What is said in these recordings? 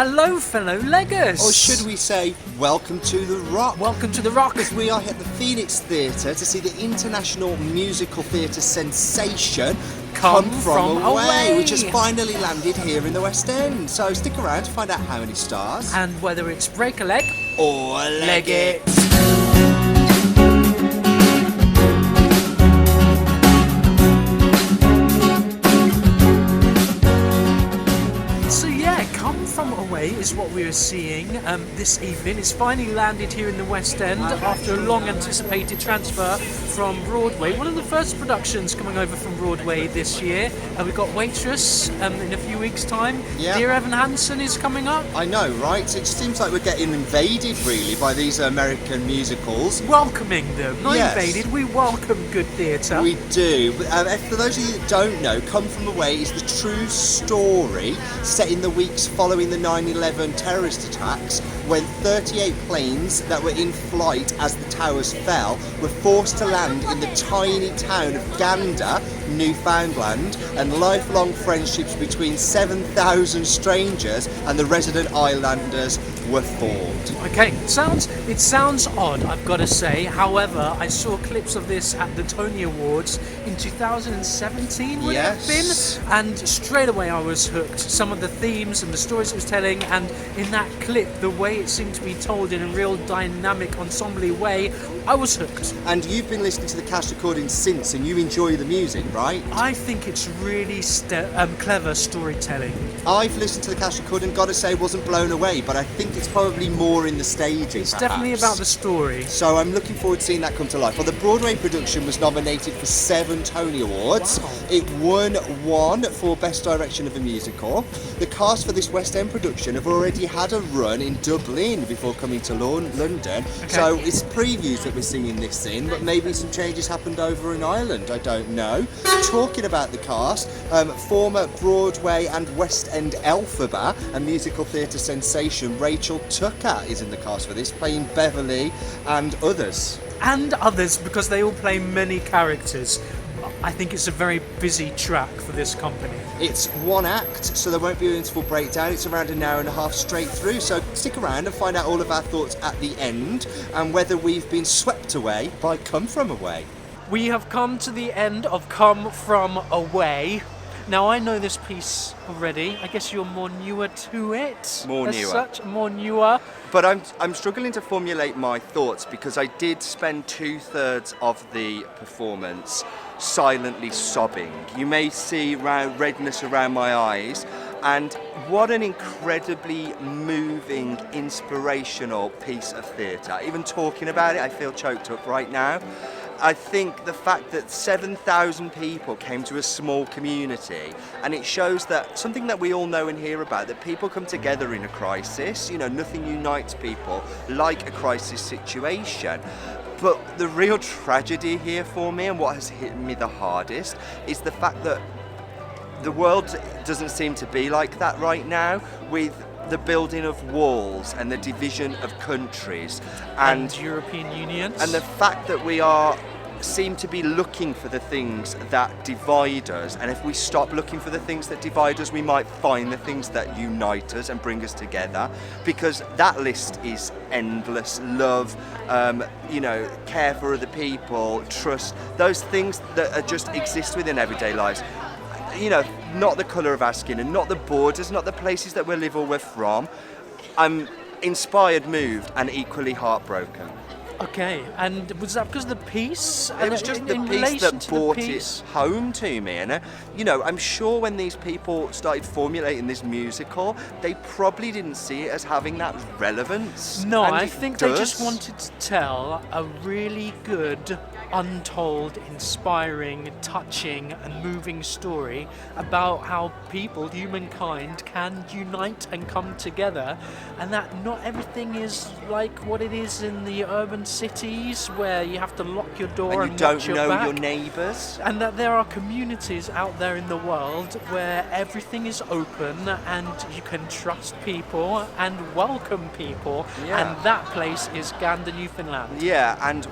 Hello, fellow leggers. Or should we say, welcome to the Rock? Welcome to the Rock. Because we are at the Phoenix Theatre to see the international musical theatre sensation Come From Away, which has finally landed here in the West End. So stick around to find out how many stars. And whether it's break a leg Or leg it. Is what we are seeing this evening. It's finally landed here in the West End after a long anticipated transfer from Broadway. One of the first productions coming over from Broadway this year. We've got Waitress in a few weeks' time. Yeah. Dear Evan Hansen is coming up. I know, right? It seems like we're getting invaded really by these American musicals. Welcoming them, not Yes. invaded. We welcome good theatre. We do. For those of you that don't know, Come From Away is the true story set in the weeks following the 9/11 terrorist attacks, when 38 planes that were in flight as the towers fell were forced to land in the tiny town of Gander, Newfoundland, and lifelong friendships between 7,000 strangers and the resident islanders were formed. Okay, it sounds odd, I've got to say. However, I saw clips of this at the Tony Awards in 2017, would it have Yes. been? And straight away I was hooked. Some of the themes and the stories it was telling, and in that clip, the way it seemed to be told in a real dynamic, ensemble way, I was hooked. And you've been listening to the cast recording since, and you enjoy the music, right? I think it's really clever storytelling. I've listened to the cast recording, gotta say, wasn't blown away, but I think it's probably more in the staging. It's definitely about the story. So I'm looking forward to seeing that come to life. Well, the Broadway production was nominated for 7 Tony Awards. Wow. It won 1 for Best Direction of a Musical. The cast for this West End production have already had a run in Dublin before coming to London. Okay. So it's previews that we're singing this in, but maybe some changes happened over in Ireland, I don't know. Talking about the cast, former Broadway and West End Elphaba, a musical theatre sensation, Rachel Tucker is in the cast for this, playing Beverly and others. And others, because they all play many characters. I think it's a very busy track for this company. It's 1 act, so there won't be an interval breakdown. It's around an hour and a half straight through, so stick around and find out all of our thoughts at the end and whether we've been swept away by Come From Away. We have come to the end of Come From Away. Now, I know this piece already. I guess you're more newer to it. More newer. But I'm struggling to formulate my thoughts because I did spend 2/3 of the performance silently sobbing. You may see redness around my eyes, and what an incredibly moving, inspirational piece of theatre. Even talking about it, I feel choked up right now. I think the fact that 7,000 people came to a small community, and it shows that something that we all know and hear about, that people come together in a crisis. You know, nothing unites people like a crisis situation. But the real tragedy here for me, and what has hit me the hardest, is the fact that the world doesn't seem to be like that right now, with the building of walls and the division of countries And European unions. and the fact that we seem to be looking for the things that divide us, and if we stop looking for the things that divide us, we might find the things that unite us and bring us together, because that list is endless. Love, care for other people, trust, those things that just exist within everyday lives. Not the colour of our skin and not the borders, not the places that we live or we're from. I'm inspired, moved, and equally heartbroken. Okay, and was that because of the piece? It was just the piece that brought it home to me. And, I'm sure when these people started formulating this musical, they probably didn't see it as having that relevance. No, And I it think does. they just wanted to tell a really good, untold, inspiring, touching and moving story about how people, humankind, can unite and come together, and that not everything is like what it is in the urban cities where you have to lock your door and you don't watch your know back. your neighbours. And that there are communities out there in the world where everything is open and you can trust people and welcome people. Yeah. And that place is Gander, Newfoundland. Yeah, and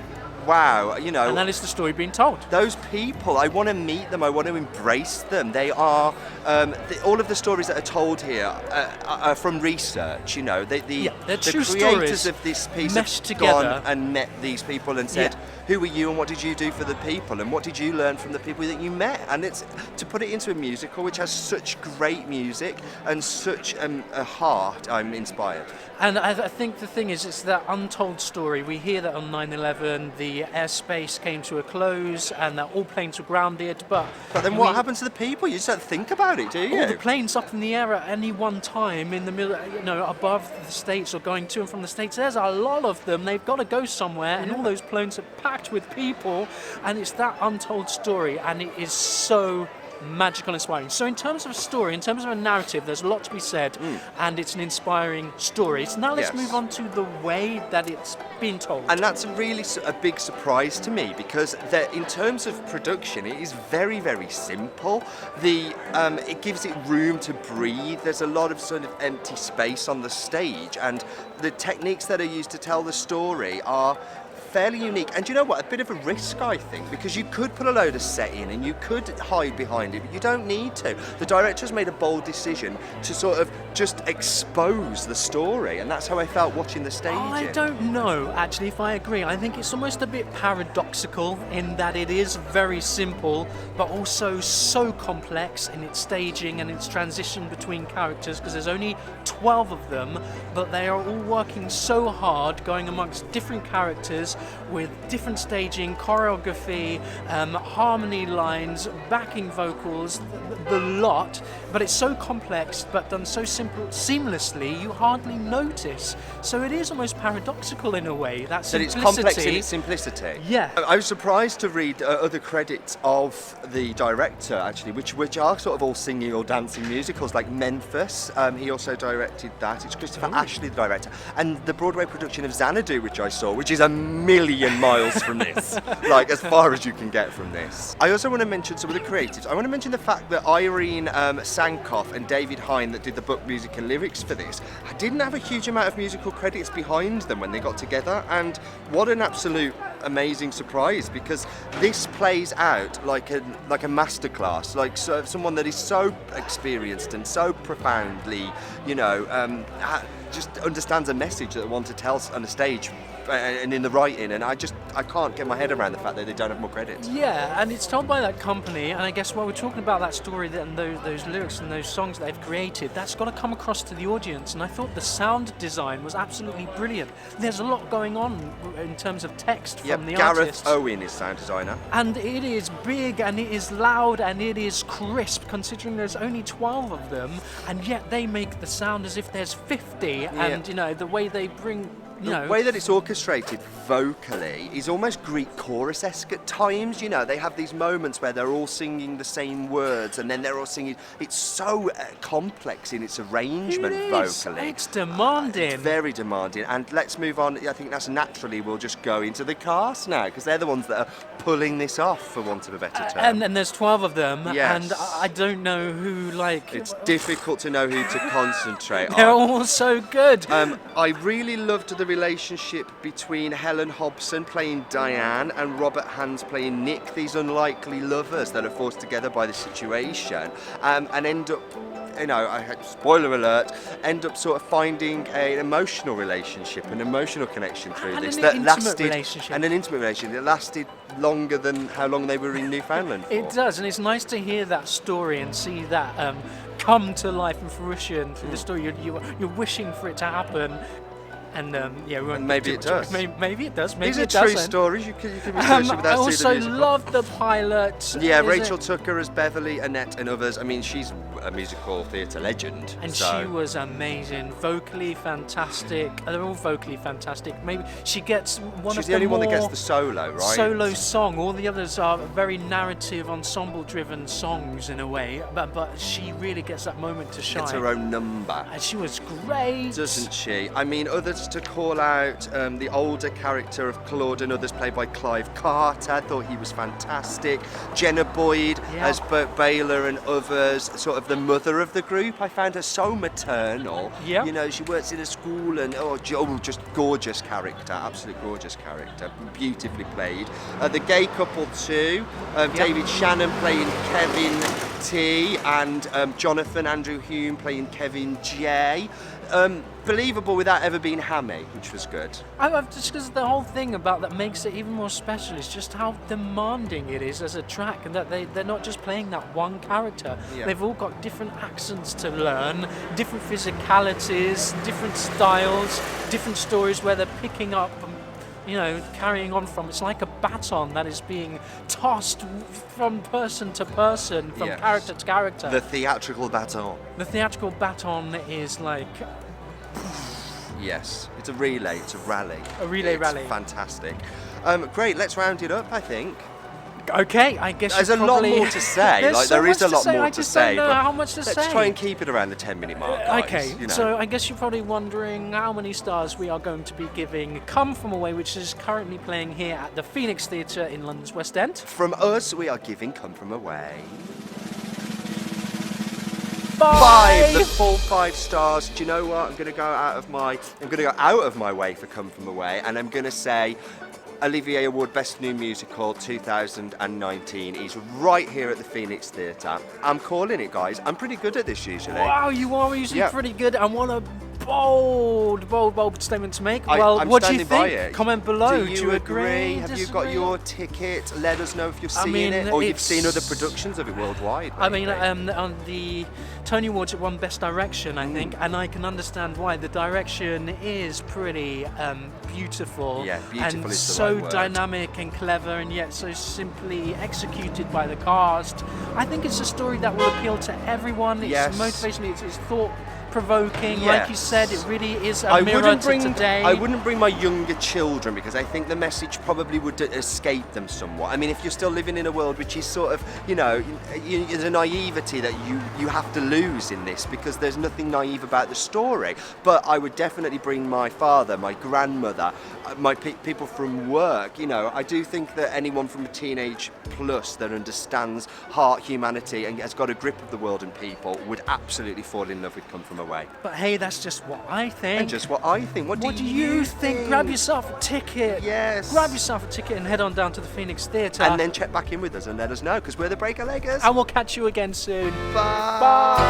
wow, you know. And that is the story being told. Those people, I want to meet them, I want to embrace them. They are, all of the stories that are told here are from research, you know. They're The true creators stories of this piece meshed have together. gone and met these people and said, who are you and what did you do for the people and what did you learn from the people that you met? And it's to put it into a musical which has such great music and such a heart, I'm inspired. And I think the thing is, it's that untold story. We hear that on 9/11, the airspace came to a close and that all planes were grounded. But then what happens to the people? You just don't think about it, do you? All the planes up in the air at any one time in the middle, you know, above the States or going to and from the States. There's a lot of them. They've got to go somewhere, and all those planes are packed with people. And it's that untold story, and it is so magical and inspiring. So in terms of a story, in terms of a narrative, there's a lot to be said, and it's an inspiring story. So now let's move on to the way that it's been told. And that's really a big surprise to me, because in terms of production, it is very, very simple. It gives it room to breathe. There's a lot of sort of empty space on the stage, and the techniques that are used to tell the story are fairly unique. And you know what? A bit of a risk, I think, because you could put a load of set in and you could hide behind it, but you don't need to. The director's made a bold decision to sort of just expose the story, and that's how I felt watching the staging. I don't know, actually, if I agree. I think it's almost a bit paradoxical in that it is very simple, but also so complex in its staging and its transition between characters, because there's only 12 of them, but they are all working so hard, going amongst different characters with different staging, choreography, harmony lines, backing vocals, the lot. But it's so complex, but done so seamlessly, you hardly notice. So it is almost paradoxical in a way. That it's complex in its simplicity. Yeah. I was surprised to read other credits of the director, actually, which are sort of all singing or dancing musicals, like Memphis. He also directed that. It's Christopher Ashley, the director. And the Broadway production of Xanadu, which I saw, which is a million miles from this, like as far as you can get from this. I also want to mention some of the creatives. I want to mention the fact that Irene Sankoff and David Hein, that did the book, music and lyrics for this, didn't have a huge amount of musical credits behind them when they got together, and what an absolute amazing surprise, because this plays out like a masterclass, like someone that is so experienced and so profoundly, you know, just understands a message that they want to tell on a stage and in the writing, and I can't get my head around the fact that they don't have more credits. Yeah, and it's told by that company, and I guess while we're talking about that story and those lyrics and those songs that they've created, that's got to come across to the audience, and I thought the sound design was absolutely brilliant. There's a lot going on in terms of text from the artists. Gareth Owen is sound designer. And it is big, and it is loud, and it is crisp, considering there's only 12 of them, and yet they make the sound as if there's 50, and, you know, the way they bring... The way that it's orchestrated vocally is almost Greek chorus-esque at times. You know, they have these moments where they're all singing the same words, and then they're all singing. It's so complex in its arrangement vocally. It's demanding. It's very demanding. And let's move on. I think that's naturally. We'll just go into the cast now, because they're the ones that are pulling this off, for want of a better term. And there's 12 of them, yes. And I don't know who, like... It's difficult to know who to concentrate on. They're all so good. I really loved the relationship between Helen Hobson playing Diane and Robert Hands playing Nick, these unlikely lovers that are forced together by the situation, and end up, you know, spoiler alert, end up sort of finding an emotional relationship, an emotional connection through and this an that intimate lasted, relationship. and an intimate relationship that lasted longer than how long they were in Newfoundland for. It does, and it's nice to hear that story and see that come to life and fruition through the story. You're wishing for it to happen. And we won't. And maybe it does. Maybe it does. Maybe These are it doesn't. true stories. You can research it without I seeing also the musical. love the pilot. Yeah, Rachel Tucker as Beverly, Annette, and others. I mean, she's a musical theatre legend. And so. she was amazing, vocally fantastic. They're all vocally fantastic. Maybe she gets one She's of the only one that more gets the solo, right? Solo song. All the others are very narrative, ensemble-driven songs in a way. But she really gets that moment to shine. Gets her own number. And she was great. Doesn't she? I mean, other to call out the older character of Claude and Others, played by Clive Carter. I thought he was fantastic. Jenna Boyd as Baylor and Others, sort of the mother of the group. I found her so maternal. Yeah. You know, she works in a school and just gorgeous character, absolute gorgeous character, beautifully played. The gay couple too, David Shannon playing Kevin T and Jonathan Andrew Hume playing Kevin J. Believable without ever being hammy, which was good. I've just because the whole thing about that makes it even more special is just how demanding it is as a track, and that they're not just playing that one character. Yeah. They've all got different accents to learn, different physicalities, different styles, different stories where they're picking up, you know, carrying on from. It's like a baton that is being tossed from person to person, from character to character. The theatrical baton. The theatrical baton is like... Yes, it's a relay, it's a rally. A relay rally. Fantastic. Great, let's round it up, I think. Okay, I guess there's a lot more to say. There is a lot more to say. I just don't know how much to say. Let's try and keep it around the 10-minute mark, guys. Okay, you know. So I guess you're probably wondering how many stars we are going to be giving Come From Away, which is currently playing here at the Phoenix Theatre in London's West End. From us, we are giving Come From Away 5. The full 5 stars. Do you know what? I'm going to go out of my way for Come From Away, and I'm going to say Olivier Award Best New Musical 2019 is right here at the Phoenix Theatre. I'm calling it, guys. I'm pretty good at this usually. Wow, you are usually pretty good, and what a bold statement to make. I'm what do you standing think? by it. Comment below. Do you agree? Have you got disagree? your ticket? Let us know if you're seeing it, or you've seen other productions of it worldwide. I mean, on the Tony Awards it won Best Direction, I think, and I can understand why. The direction is pretty beautiful. Yeah, beautiful and is the so right word. Dynamic and clever, and yet so simply executed by the cast. I think it's a story that will appeal to everyone. It's motivational. It's thought-provoking. Like you said, it really is a mirror to today. I wouldn't bring my younger children because I think the message probably would escape them somewhat. I mean, if you're still living in a world which is sort of, you know, there's a naivety that you have to lose in this because there's nothing naive about the story. But I would definitely bring my father, my grandmother, my people from work. You know, I do think that anyone from a teenage plus that understands heart, humanity, and has got a grip of the world and people would absolutely fall in love with Come From Away. But hey, that's just what I think. And just what I think. What do you think? Grab yourself a ticket. Yes. Grab yourself a ticket and head on down to the Phoenix Theatre. And then check back in with us and let us know, because we're the Breaker Leggers. And we'll catch you again soon. Bye.